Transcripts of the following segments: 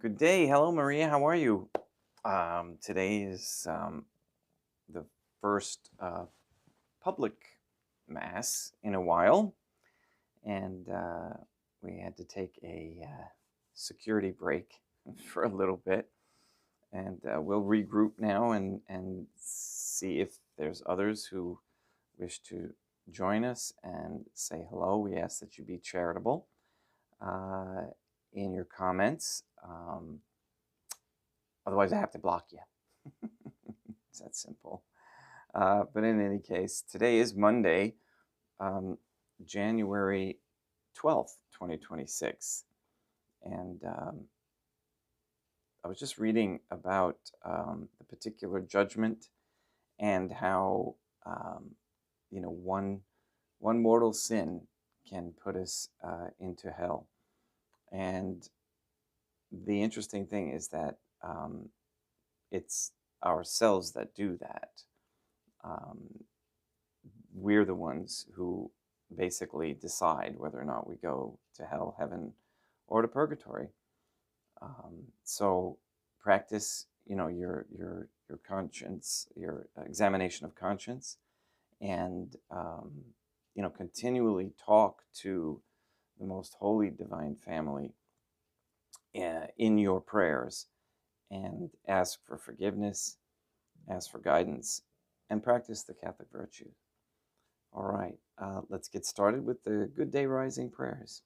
Good day. Hello, Maria. How are you? Today is the first public mass in a while, and we had to take a security break for a little bit, and we'll regroup now and see if there's others who wish to join us and say hello. We ask that you be charitable in your comments. Otherwise, I have to block you. It's that simple. But in any case, today is Monday, January 12th, 2026. And I was just reading about the particular judgment and how, one mortal sin can put us into hell. And the interesting thing is that it's ourselves that do that. We're the ones who basically decide whether or not we go to hell, heaven, or to purgatory. So practice, your conscience, your examination of conscience, and continually talk to the most holy divine family in your prayers, and ask for forgiveness, ask for guidance, and practice the Catholic virtues. All right, let's get started with the Good Day Rising prayers.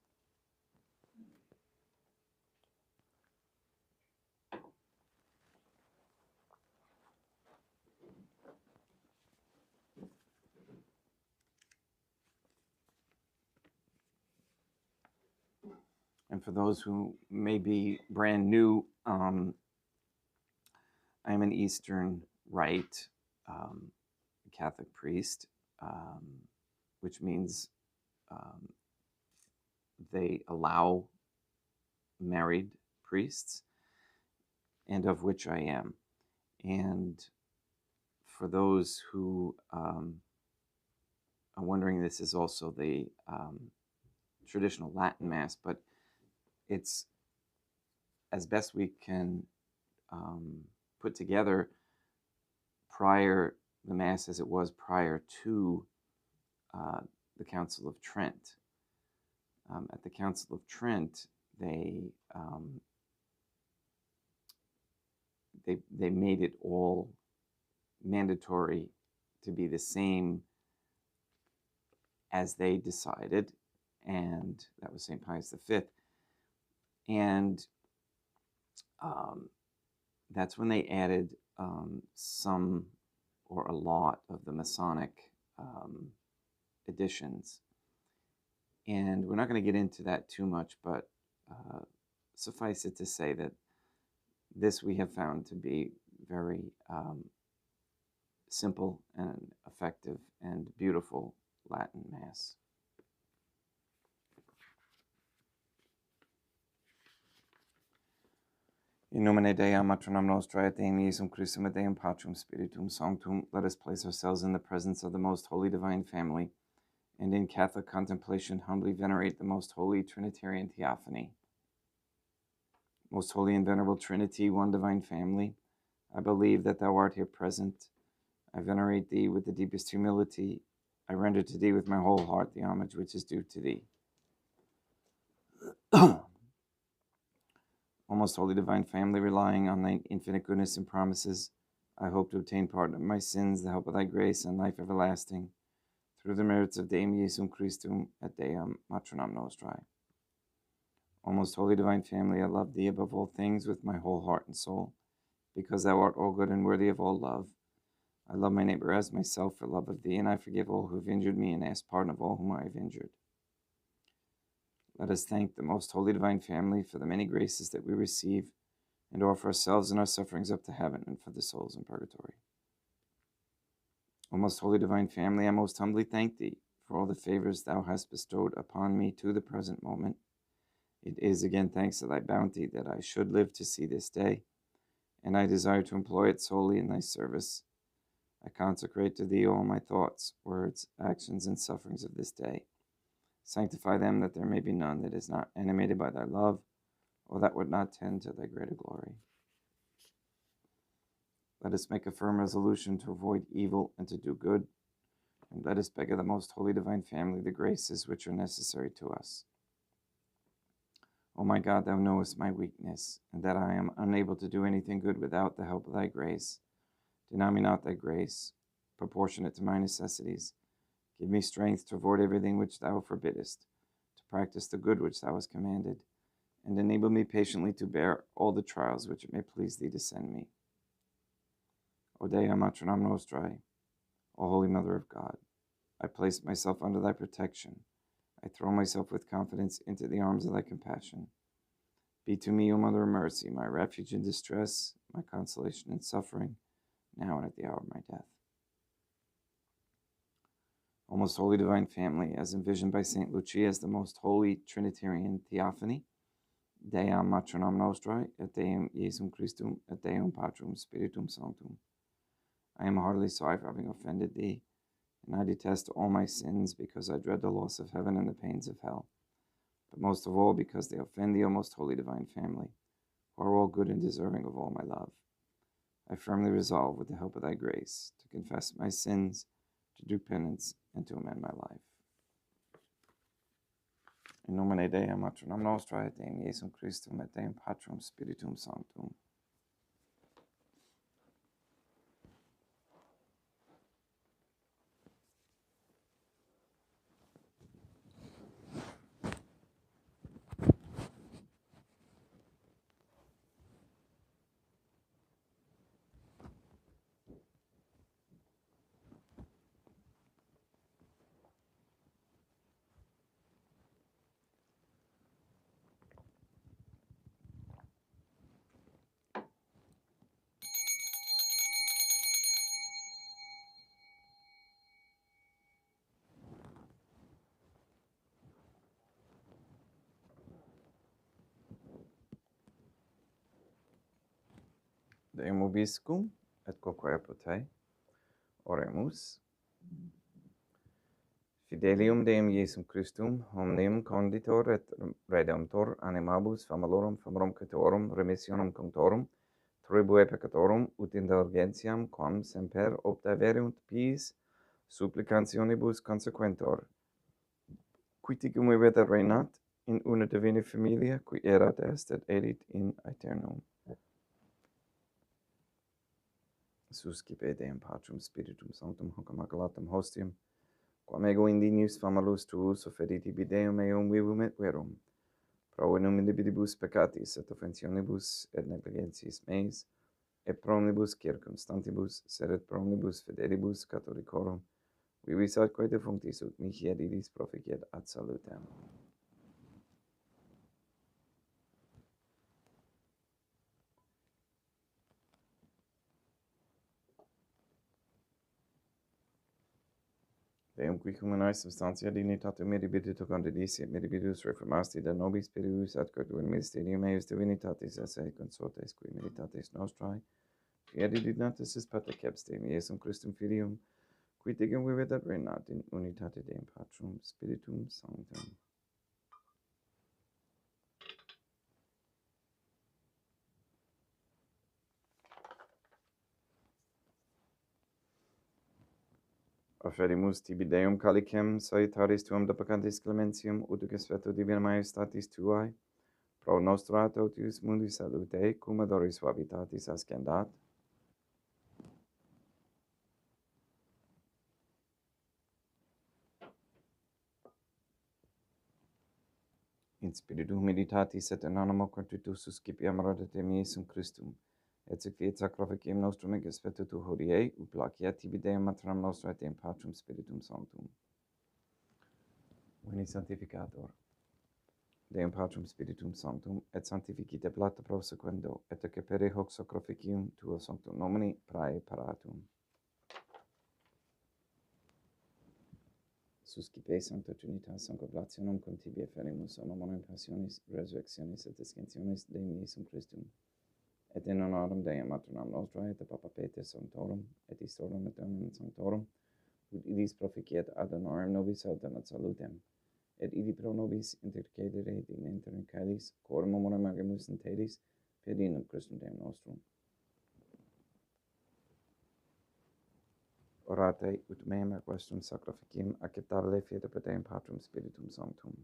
And for those who may be brand new, I'm an Eastern Rite Catholic priest, which means they allow married priests, and of which I am. And for those who are wondering, this is also the traditional Latin Mass, but it's as best we can put together the Mass as it was prior to the Council of Trent. At the Council of Trent, they made it all mandatory to be the same as they decided, and that was St. Pius V. And that's when they added some or a lot of the Masonic editions. And we're not going to get into that too much, but suffice it to say that this we have found to be very simple and effective and beautiful Latin Mass. In nomine Dei, matronam nostra, et Deum Iesum Christum, et Deum Patrum Spiritum Sanctum, let us place ourselves in the presence of the most holy divine family, and in Catholic contemplation humbly venerate the most holy Trinitarian Theophany. Most holy and venerable Trinity, one divine family, I believe that thou art here present. I venerate thee with the deepest humility. I render to thee with my whole heart the homage which is due to thee. O most holy divine family, relying on thy infinite goodness and promises, I hope to obtain pardon of my sins, the help of thy grace, and life everlasting, through the merits of Deum Iesum Christum et Deum Matronam Nostrae. O most holy divine family, I love thee above all things with my whole heart and soul, because thou art all good and worthy of all love. I love my neighbor as myself for love of thee, and I forgive all who have injured me and ask pardon of all whom I have injured. Let us thank the most holy divine family for the many graces that we receive, and offer ourselves and our sufferings up to heaven and for the souls in purgatory. O most holy divine family, I most humbly thank thee for all the favors thou hast bestowed upon me to the present moment. It is again thanks to thy bounty that I should live to see this day, and I desire to employ it solely in thy service. I consecrate to thee all my thoughts, words, actions, and sufferings of this day. Sanctify them, that there may be none that is not animated by thy love, or that would not tend to thy greater glory. Let us make a firm resolution to avoid evil and to do good, and let us beg of the most holy divine family the graces which are necessary to us. O my God, thou knowest my weakness, and that I am unable to do anything good without the help of thy grace. Deny me not thy grace, proportionate to my necessities. Give me strength to avoid everything which thou forbiddest, to practice the good which thou hast commanded, and enable me patiently to bear all the trials which it may please thee to send me. O Dea Matronam Nostrae, O Holy Mother of God, I place myself under thy protection. I throw myself with confidence into the arms of thy compassion. Be to me, O Mother of Mercy, my refuge in distress, my consolation in suffering, now and at the hour of my death. O most holy divine family, as envisioned by St. Lucia as the most holy Trinitarian Theophany, Deam Matronam Nostrae, et Deum Iesum Christum, et Deum Patrum Spiritum Sanctum. I am heartily sorry for having offended thee, and I detest all my sins because I dread the loss of heaven and the pains of hell, but most of all because they offend thee, O most holy divine family, who are all good and deserving of all my love. I firmly resolve, with the help of thy grace, to confess my sins, to do penance, and to amend my life. In nomine Dei, Matronam Nostrae, et Deum Iesum Christum, et Deum Patrum Spiritum Sanctum. Deum Obiscum, et quoque apotei, oremus. Fidelium Deum Iesum Christum, omnium conditor et redemptor animabus famorum catorum remissionum contorum, tribue peccatorum ut indulgentiam quam semper obtaverunt pis supplicantionibus consequentor, quiticum vivit et reinat in una divina familia, qui erat est et edit in aeternum. Suscipe Deum Patrum Spiritum Sanctum hoc immaculatum hostium, quam ego indinius famalus tuus offeriti Deum eum vivum et verum, pro in individibus peccatis et offensionibus et negligentiis meis, et pro omnibus circumstantibus, sed et pro omnibus fidelibus catholicorum, vivis atque defunctis ut mihi et idis proficiet ad salutem. Deum qui humanae substantia dignitatem miribidit condidisi et miribidus reformasti da nobis spiritus atque tu in mysterium eius divinitatis esse consortes qui meditatis nostrae, fiat dignatus is pateceps Deum Iesum Christum Filium, qui tigum vivit et reinat in unitate Deum Patrum Spiritum Sanctum. Offerimus tibi Deum calicem salutaris tuam de peccantis clementium, utuc veto divina majestatis tuae, pro nostra totius mundi salute, cum adoris suavitatis ascendat, in spiritu humilitatis et in animo contritus suscipiam rodatem Iesum Christum, et sic fiat sacrificium nostrum ec tu hodie, ut placiat tibi Deum Matronam Nostrae et Deum Patrum Spiritum Sanctum. Veni Sanctificator. Deum Patrum Spiritum Sanctum, et sanctificite plata prosequendo, et ecce pere hoc sacrificium tuo sanctum nomini prae paratum. Suscipe Sancta Trinitas Sancoblationum cum tibi efferimus homonem passionis, resurrectionis et descensionis Deum Iesum Christum, et in honorem Deum Matronam Nostrae et Papa Peter Sanctorum, et Istorum et Dominem Sanctorum, ut idis proficiet ad honorem nobis autem et salutem, et idi pro nobis intercedere dimenter in caelis, coram amore magimus in tedis, pedinum Christum Deum nostrum. Orate ut meam et vestum sacrificium acceptabile fiat per Deum Patrum Spiritum Sanctum.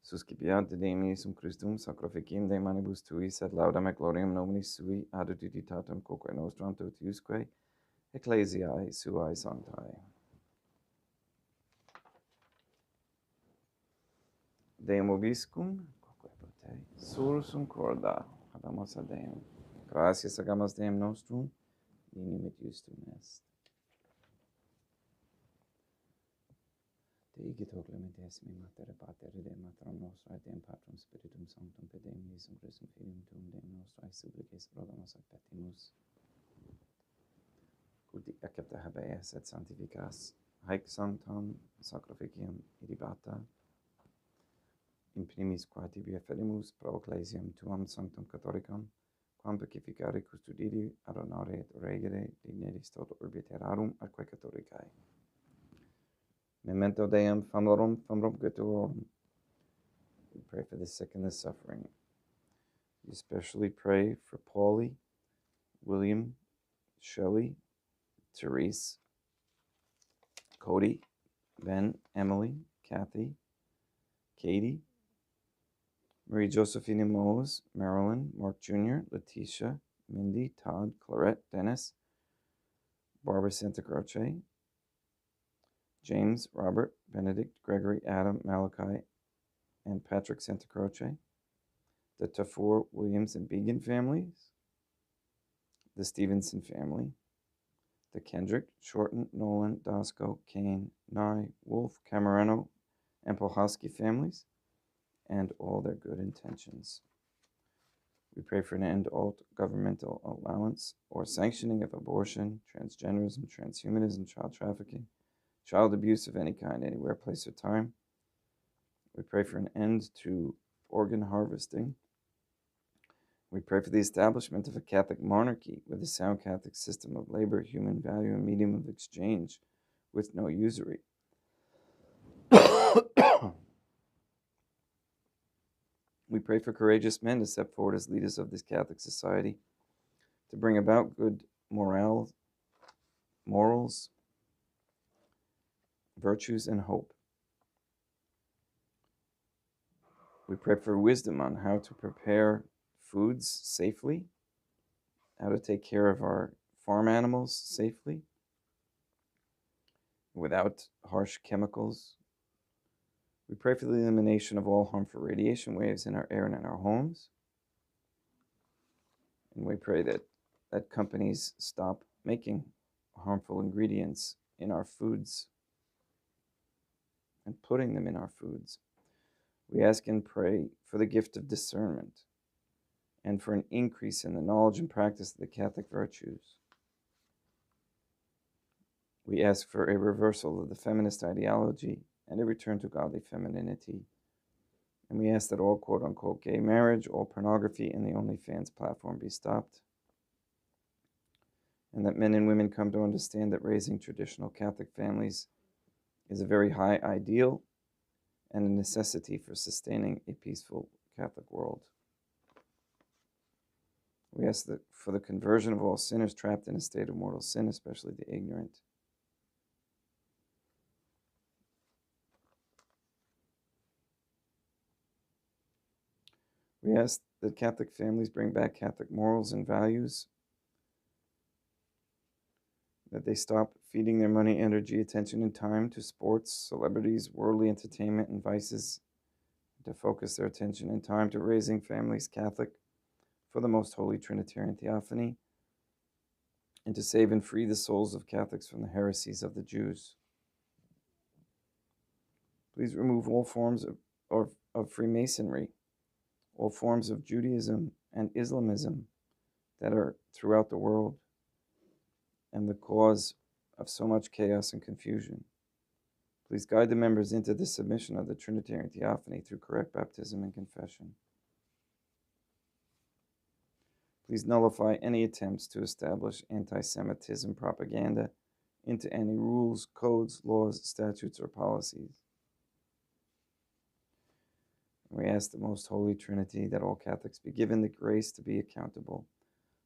Suscipiat de Deum Iesum Christum sacrificium de manibus tuis et laudam et gloriam nominis sui ad uditatem quoque nostram totiusque ecclesiae suae sanctae. Deum vobiscum, quoque pote, sursum corda, habemus ad Deum. Gratias agamus Deum nostrum, minim et justum est. Dei ige hoc clementissimi mater et pater et Deum Matram nostra et Deum Patrum Spiritum Sanctum per Deum Iesum Christum Filium Tuum Deum nostrae supplices rogamus et petimus. Ut accepta habeas et sanctificas haec sanctam sacrificium idibata in primis qua tibi ferimus pro ecclesiam tuam sanctum catholicam, quam pacificare custodiri ad honore et regere dignitas tot urbi terrarum atque catholicae. Memento Deum famorum gatuorum. We pray for the sick and the suffering. We especially pray for Paulie, William, Shelley, Therese, Cody, Ben, Emily, Kathy, Katie, Marie Josephine Mose, Marilyn, Mark Jr., Letitia, Mindy, Todd, Clarette, Dennis, Barbara Santa Croce, James, Robert, Benedict, Gregory, Adam, Malachi, and Patrick Santa Croce, the Tafur, Williams, and Began families, the Stevenson family, the Kendrick, Shorten, Nolan, Dosco, Kane, Nye, Wolf, Camerano, and Polhosky families, and all their good intentions. We pray for an end to all governmental allowance or sanctioning of abortion, transgenderism, transhumanism, child trafficking, child abuse of any kind, anywhere, place, or time. We pray for an end to organ harvesting. We pray for the establishment of a Catholic monarchy with a sound Catholic system of labor, human value, and medium of exchange with no usury. We pray for courageous men to step forward as leaders of this Catholic society to bring about good morals, virtues, and hope. We pray for wisdom on how to prepare foods safely, how to take care of our farm animals safely, without harsh chemicals. We pray for the elimination of all harmful radiation waves in our air and in our homes. And we pray that companies stop making harmful ingredients in our foods and putting them in our foods. We ask and pray for the gift of discernment and for an increase in the knowledge and practice of the Catholic virtues. We ask for a reversal of the feminist ideology and a return to godly femininity. And we ask that all quote-unquote gay marriage, all pornography, and the OnlyFans platform be stopped. And that men and women come to understand that raising traditional Catholic families is a very high ideal and a necessity for sustaining a peaceful Catholic world. We ask that for the conversion of all sinners trapped in a state of mortal sin, especially the ignorant. We ask that Catholic families bring back Catholic morals and values, that they stop feeding their money, energy, attention, and time to sports, celebrities, worldly entertainment, and vices, to focus their attention and time to raising families Catholic for the most holy Trinitarian Theophany, and to save and free the souls of Catholics from the heresies of the Jews. Please remove all forms of Freemasonry, all forms of Judaism and Islamism that are throughout the world and the cause of so much chaos and confusion. Please guide the members into the submission of the Trinitarian Theophany through correct baptism and confession. Please nullify any attempts to establish anti-Semitism propaganda into any rules, codes, laws, statutes, or policies. We ask the Most Holy Trinity that all Catholics be given the grace to be accountable,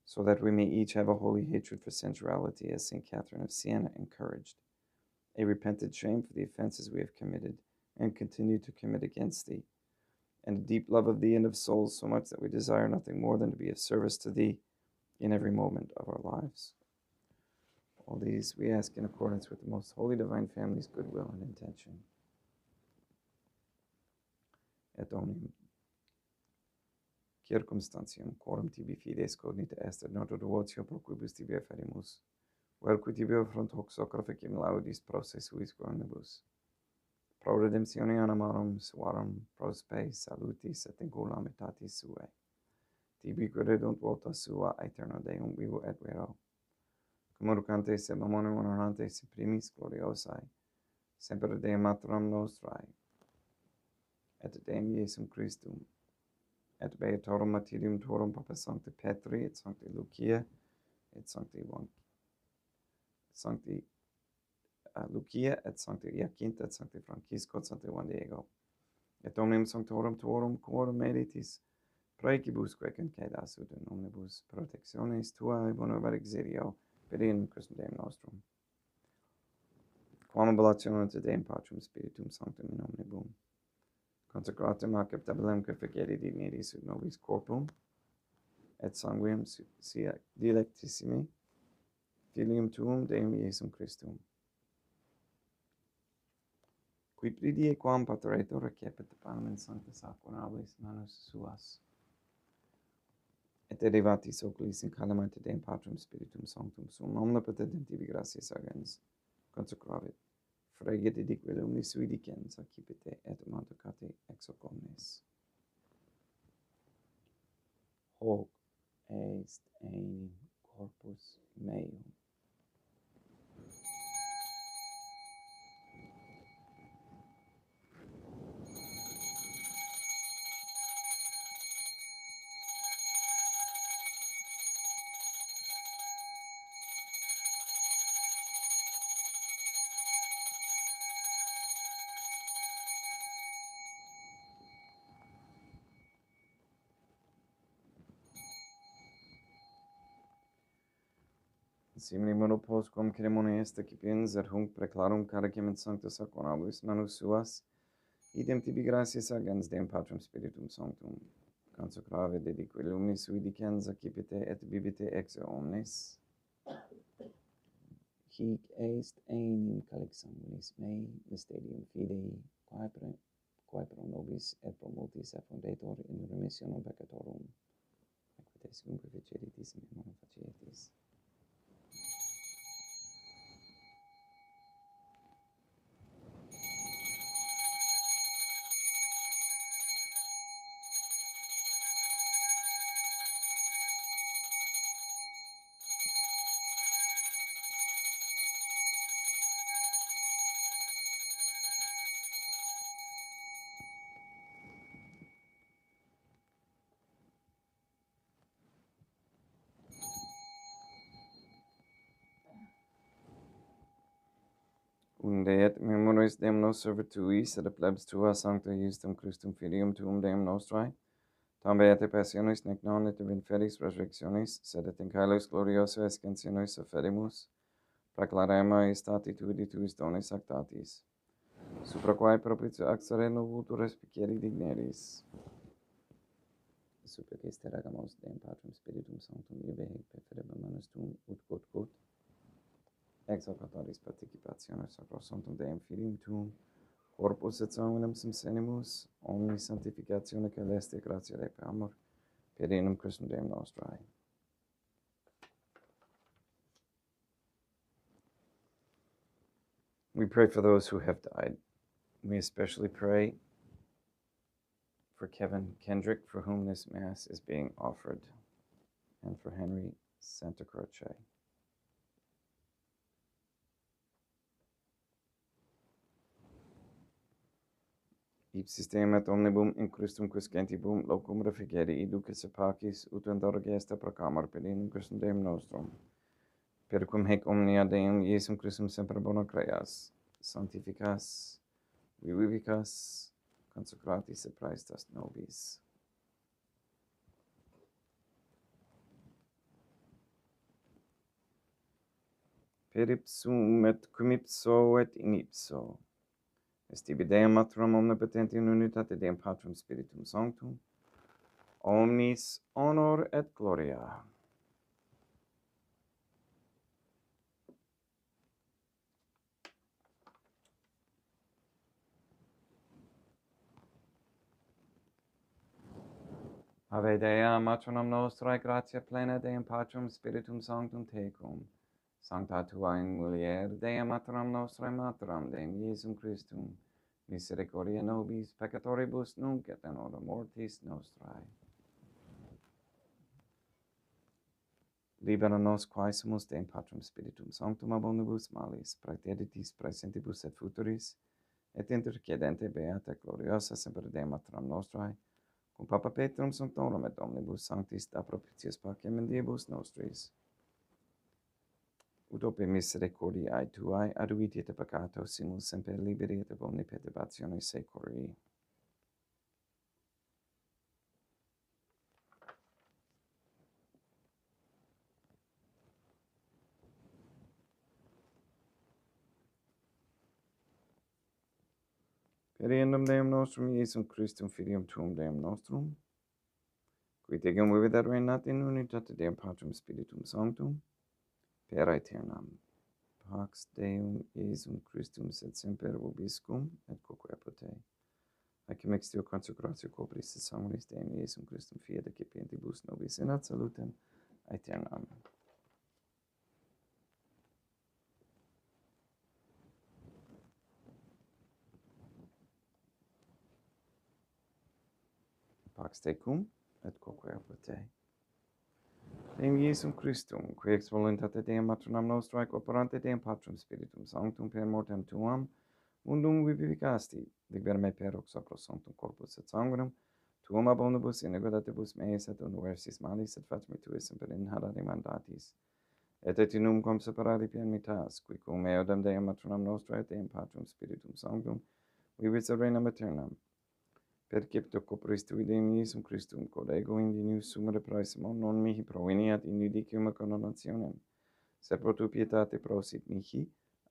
so that we may each have a holy hatred for sensuality, as St. Catherine of Siena encouraged, a repentant shame for the offenses we have committed and continue to commit against thee, and a deep love of thee and of souls, so much that we desire nothing more than to be of service to thee in every moment of our lives. All these we ask in accordance with the Most Holy Divine Family's goodwill and intention. Et omnium circumstantium quorum tibi fides cognita est ad noto devotio pro quibus tibi afferimus, velque tibi affront hoc sacraficum laudis prosse suis quonibus, pro redemptione animarum suarum, pro spe salutis et incula amitatis suae, tibi credunt vota sua aeterno Deum vivo et vero, communicantes et mamonem honorantes in primis gloriosae, semper Deum Matram nostrae, et Deum Iesum Christum, et beatorum martyrium tuorum Papa Sancti Petri, et Sancti Lucia, et Sancti Lucia, et Sancti Jacinta, et Sancti Francisco, et Sancti Juan Diego, et omnium sanctorum tuorum quorum meditis, praecibusque concedas ut in omnibus protectionis tuae bonae exilio, per in Christum Deum nostrum. Quam oblationem te Deum Patrum Spiritum Sanctum in omnibus consecratum acceptabilem configere dignitis ut nobis corpum et sanguinem sia dilectissimi filium tuum Deum Iesum Christum, qui pridie quam pateretur recepit panem in sancta sacramentabis manus suas, et derivatis oculis in calamite Deum Patrum Spiritum Sanctum sum omnipotentem tibi gratias agens consecravit, freget idique lumnis sui dicens accipite et mantocate ex hoc omnes. Hoc est enim corpus meum. Simili modo postquam ceremonia est accipiens, et hunc preclarum caricem in sancta sacramentabis manus suas, idem tibi gratias agens Deum Patrum Spiritum Sanctum, consecrave dedique lumnis sui dicens accipite et bibite ex omnes. Hic est enim calix sanguinis mei, mysterium fidei, quae pro nobis et pro multis effundetur in remissionum peccatorum, equite secumque feceritis in memoria facietis. Unde et memoris Deum nos servituis, et plebs tua sancta Iustum Christum filium tuum Deum nostrae, tam beate passionis nec non et in feris resurrectionis, sed et in caelis glorioso ascensionis offerimus, proclarema stati tuis donis actatis, supra quae propitio axere novultur respicere digneris. Supplices te ragamos Deum Patrum Spiritum Sanctum ibe per fidem manus tuum ut ex hoc autoris participationis sacro sanctum Deum Filium tuum, corpus et sanguinem sum senimus, omni sanctificatione celeste gratia Dei per amor, per inum Christum Deum nostrae. We pray for those who have died. We especially pray for Kevin Kendrick, for whom this Mass is being offered, and for Henry Santa Croce. Ipsis Deum et omnibum in Christum quiscentibum locum refugere iduces pacis ut indorge est proclamar per inum Christum Deum nostrum, per quum hec omnia Deum Iesum Christum semper bona creas, sanctificas, vivicas, consecratis et praestas nobis. Per ipsum et cum ipso et in ipso. Est tibi Deum Matrum omnipotenti in unitate Deum Patrum Spiritum Sanctum, omnis honor et gloria. Ave Dea, Matronum nostrae, gratia plena Deum Patrum Spiritum Sanctum tecum. Sancta tua in mulier, Dea Matronum nostrae Matram, Deum Iesum Christum, misericordia nobis peccatoribus nunc et in hora mortis nostrae. Libera nos quae sumus Deum Patrum Spiritum Sanctum ab omnibus malis, praeteritis praesentibus et futuris, et intercedente beata gloriosa semper Deum Matram nostrae, cum Papa Petrum Sanctorum et omnibus sanctis da propitius pacem in diebus nostris. Ut ope misericordiae tuae aduiti et peccato simus semper liberi et ab omni perturbatione secori. Periendum Deum nostrum Iesum Christum Filium Tuum Deum nostrum, qui tegum vivit et reinat in unitate Deum Patrum Spiritum Sanctum, per aeternam. Pax Deum Iesum Christum sed semper vobiscum et quoque apotei. Acem extio consecratio cobris et sanguinis Deum Iesum Christum fiat excipientibus nobis in ad salutem aeternam. Pax tecum et quoque apotei. Deum Iesum Christum, qui ex voluntate Deum Matronam nostrae operante Deum Patrum Spiritum Sanctum per mortem tuam, mundum vivificasti, libera me per hoc sacro sanctum corpus et sanguinem, tuum ab omnibus iniquitatibus meis et universis malis et facimi tuis semper inhadare mandatis, et in cum separari pianitas, qui cum eodem Deum Matronam nostrae Deum Patrum Spiritum Sanctum, vivit et regnam aeternam. Percepto copris tui Deum Iesum Christum, quod ego indinius sumere praesimo non mihi proveniat in judicium condonationem, sed pro tu pietate prosit mihi,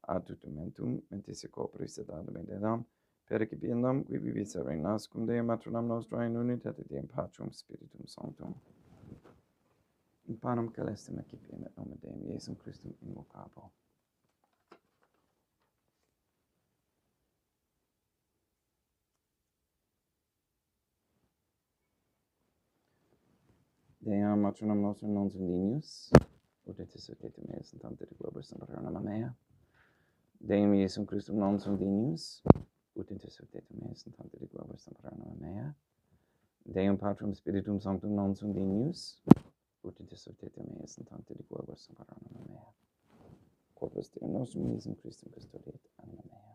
ad tutumentum mentis copris et ad mededam, percipiendam qui vivis et reinas cum Deum Matronam nostrae in unitate Deum Patrum Spiritum Sanctum. In panem celestem excipiem et nomen Deum Iesum Christum invocabo. Deum Matronam nostrum non sum dignius, ut et surcetum meas in tante de globus semperionum mea. Deum Iesum Christum non sum dignius, ut in surcetum meas in tante de globus semperionum mea. Deum Patrum Spiritum Sanctum non sum dignius, ut in surcetum meas in tante de globus semperionum mea. Corpus Deum nostrum Iesum Christum custodiet anima mea.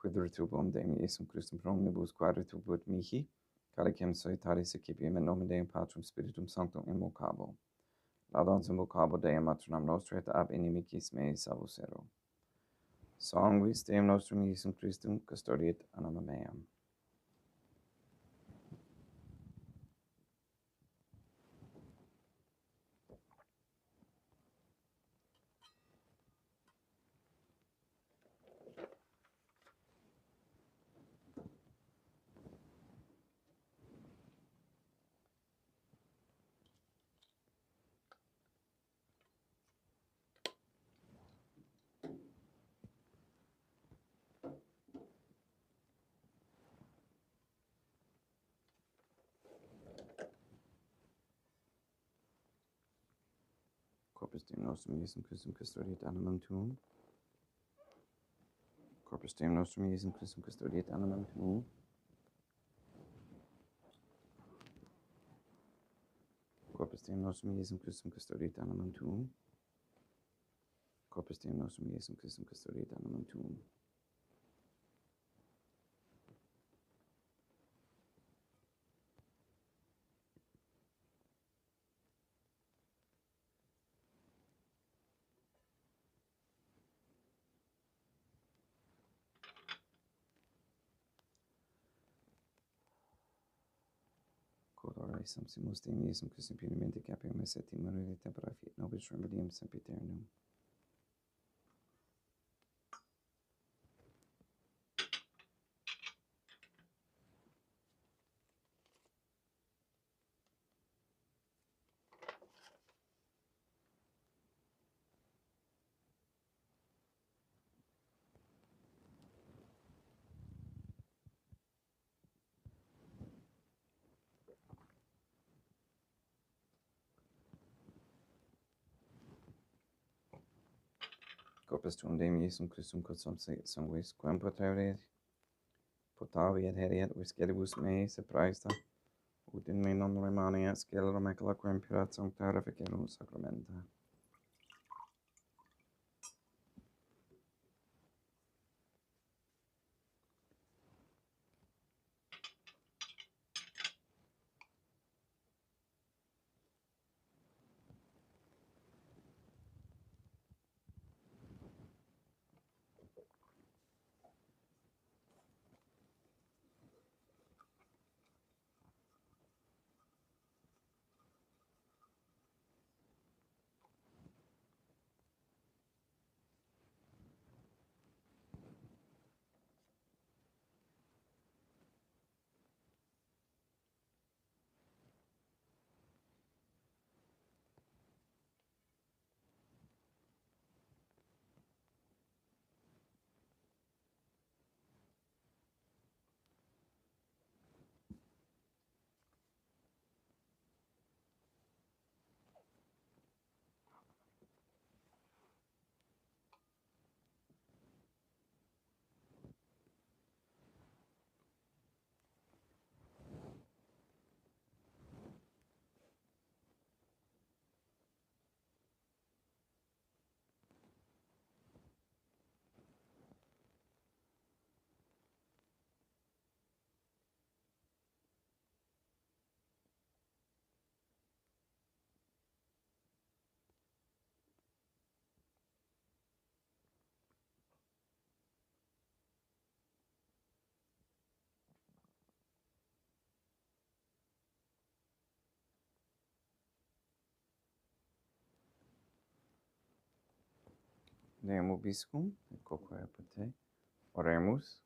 Quid retubum Deum Iesum Christum pro omnibus quadritubut mihi, calicem solitaris excipiem in nomen Deum Patrum Spiritum Sanctum invocabo. Laudans invocabo Deum Matronam nostrae et ab inimicis meis salvus ero. Sanguis Deum nostrum Iesum Christum custodiet anima meam. Corpus Deum nostrum Iesum Christum custodiet animam tuum. Corpus Deum nostrum Iesum Christum custodiet animam tuum. Deum nostrum Iesum Christum custodiet animum tuum. Corpus Deum nostrum Iesum Christum custodiet animum tuum. Codore Sanctimus Deum Iesum Christum punimenti capium et septimum tempora fiat nobis remedium sempiternum. Corpus tuum Deum Iesum Christum quod sanguis quem potaviet heriet visceribus mei surpraesta, ut in me non remaniat scelerum macula quem purat sanctare fecerum sacramenta. Deum vobiscum, et quoque apud te. Oremus.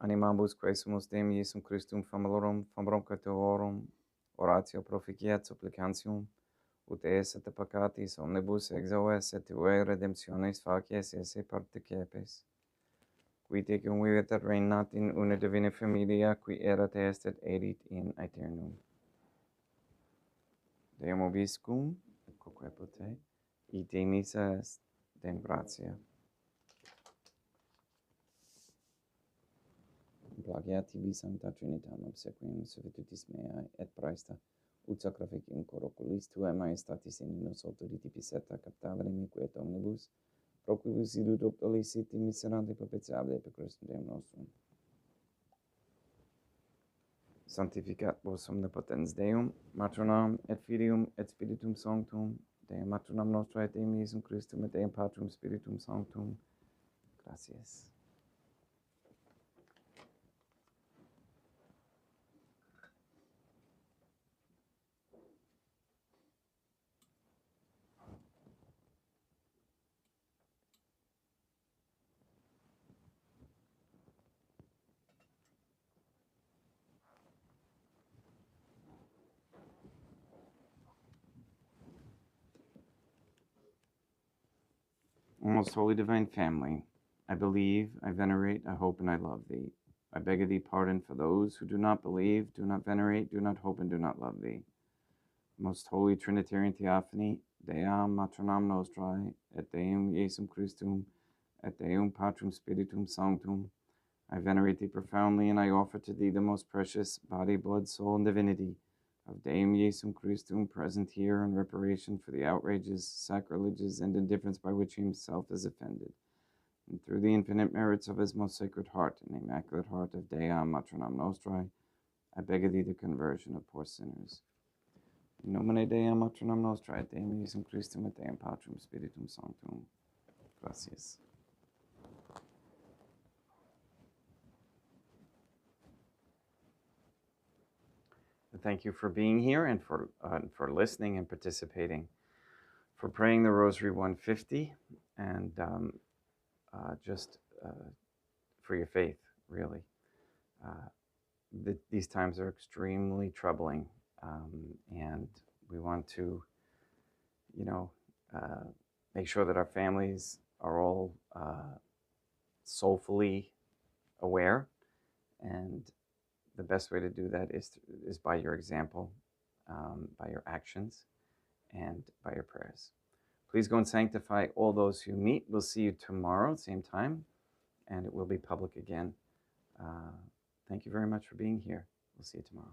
Animabus quae sumus Deum Iesum Christum famulorum catuorum, oratio proficiat supplicantium, ut esse te peccatis omnibus exoes et tuae redemptionis facies esse participes. Qui tecum vivit et reinat in una divina familia, qui erat est et edit in aeternum. Deum vobiscum, et quoque apud te, ite missa est Deum gratia. Plagiat tibi sancta Trinitam obsequium servitutis meae et praesta, ut sacrificium coroculis tuae maestatis in nos autoriti piseta captavere quet omnibus, pro quibus idut optoliciti miserante propitiabile per Christum Deum nostrum. Sanctificat vos omnipotens Deum, Matronam et Filium et Spiritum Sanctum, Deum Matronam nostra et Deum Iesum Christum et Deum Patrum Spiritum Sanctum. Gratias. Most Holy Divine Family, I believe, I venerate, I hope, and I love thee. I beg of thee pardon for those who do not believe, do not venerate, do not hope, and do not love thee. Most Holy Trinitarian Theophany, Deam Matronam Nostrae, et Deum Iesum Christum, et Deum Patrum Spiritum Sanctum, I venerate thee profoundly, and I offer to thee the most precious body, blood, soul, and divinity of Deum Jesum Christum, present here in reparation for the outrages, sacrileges, and indifference by which he himself is offended. And through the infinite merits of his most sacred heart and immaculate heart of Deam Matronam Nostrae, I beg of thee the conversion of poor sinners. In nomine Deum Matronam Nostrae, et Deum Jesum Christum, et Deum Patrum Spiritum Sanctum. Gracias. Thank you for being here and for listening and participating, for praying the Rosary 150, and just for your faith, really. These times are extremely troubling, and we want to, make sure that our families are all soulfully aware, and the best way to do that is by your example, by your actions, and by your prayers. Please go and sanctify all those who meet. We'll see you tomorrow, same time, and it will be public again. Thank you very much for being here. We'll see you tomorrow.